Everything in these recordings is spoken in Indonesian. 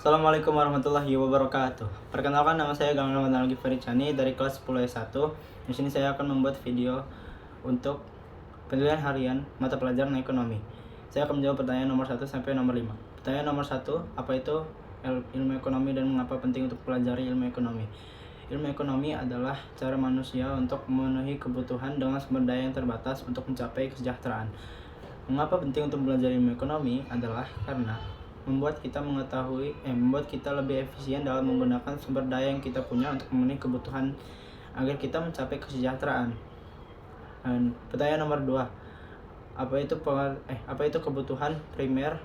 Assalamualaikum warahmatullahi wabarakatuh. Perkenalkan, nama saya Gang Ramadan Al-Ghifari dari kelas 10 S1. Di sini saya akan membuat video untuk penilaian harian mata pelajaran ekonomi. Saya akan menjawab pertanyaan nomor 1 sampai nomor 5. Pertanyaan nomor 1, apa itu ilmu ekonomi dan mengapa penting untuk pelajari ilmu ekonomi? Ilmu ekonomi adalah cara manusia untuk memenuhi kebutuhan dengan sumber daya yang terbatas untuk mencapai kesejahteraan. Mengapa penting untuk belajar ilmu ekonomi adalah karena membuat kita lebih efisien dalam menggunakan sumber daya yang kita punya untuk memenuhi kebutuhan agar kita mencapai kesejahteraan. Dan pertanyaan nomor 2, apa itu kebutuhan primer,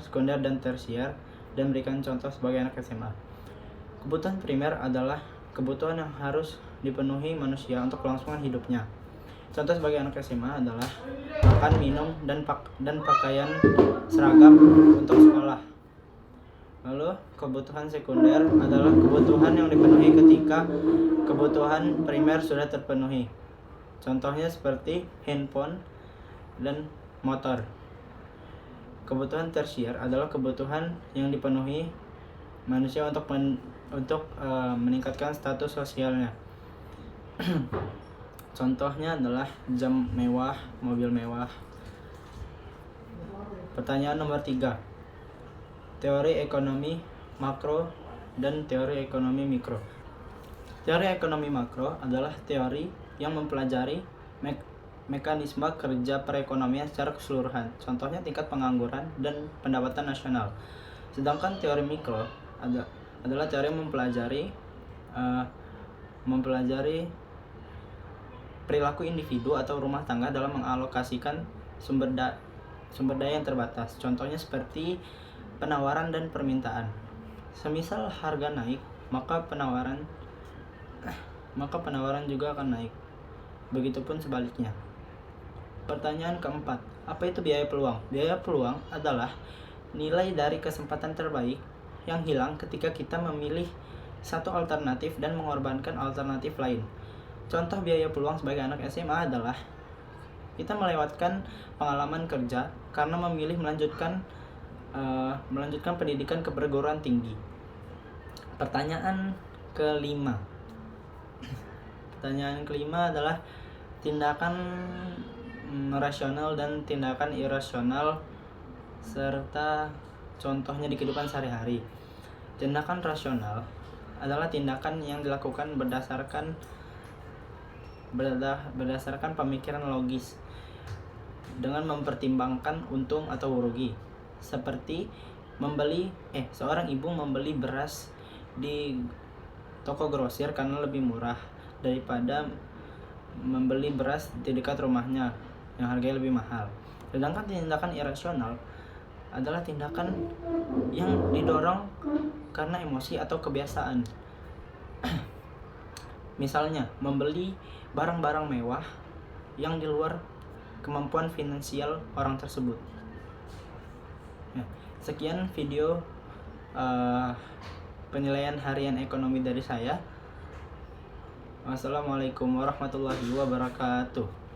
sekunder dan tersier, dan berikan contoh sebagai anak SMA. Kebutuhan primer adalah kebutuhan yang harus dipenuhi manusia untuk kelangsungan hidupnya. Contoh sebagai anak SMA adalah makan, minum, dan pakaian seragam untuk sekolah. Lalu kebutuhan sekunder adalah kebutuhan yang dipenuhi ketika kebutuhan primer sudah terpenuhi. Contohnya seperti handphone dan motor. Kebutuhan tersier adalah kebutuhan yang dipenuhi manusia untuk meningkatkan status sosialnya. Contohnya adalah jam mewah, mobil mewah. Pertanyaan nomor 3, teori ekonomi makro dan teori ekonomi mikro. Teori ekonomi makro adalah teori yang mempelajari mekanisme kerja perekonomian secara keseluruhan. Contohnya tingkat pengangguran dan pendapatan nasional. Sedangkan teori mikro adalah teori yang mempelajari perilaku individu atau rumah tangga dalam mengalokasikan sumber daya yang terbatas. Contohnya seperti penawaran dan permintaan. Semisal harga naik, maka penawaran juga akan naik. Begitupun sebaliknya. Pertanyaan keempat, apa itu biaya peluang? Biaya peluang adalah nilai dari kesempatan terbaik yang hilang ketika kita memilih satu alternatif dan mengorbankan alternatif lain. Contoh biaya peluang sebagai anak SMA adalah kita melewatkan pengalaman kerja karena memilih melanjutkan pendidikan ke perguruan tinggi. Pertanyaan kelima adalah tindakan rasional dan tindakan irasional serta contohnya di kehidupan sehari-hari. Tindakan rasional adalah tindakan yang dilakukan berdasarkan pemikiran logis dengan mempertimbangkan untung atau rugi, seperti seorang ibu membeli beras di toko grosir karena lebih murah daripada membeli beras di dekat rumahnya yang harganya lebih mahal. Sedangkan tindakan irasional adalah tindakan yang didorong karena emosi atau kebiasaan. Misalnya, membeli barang-barang mewah yang di luar kemampuan finansial orang tersebut. Sekian video penilaian harian ekonomi dari saya. Wassalamualaikum warahmatullahi wabarakatuh.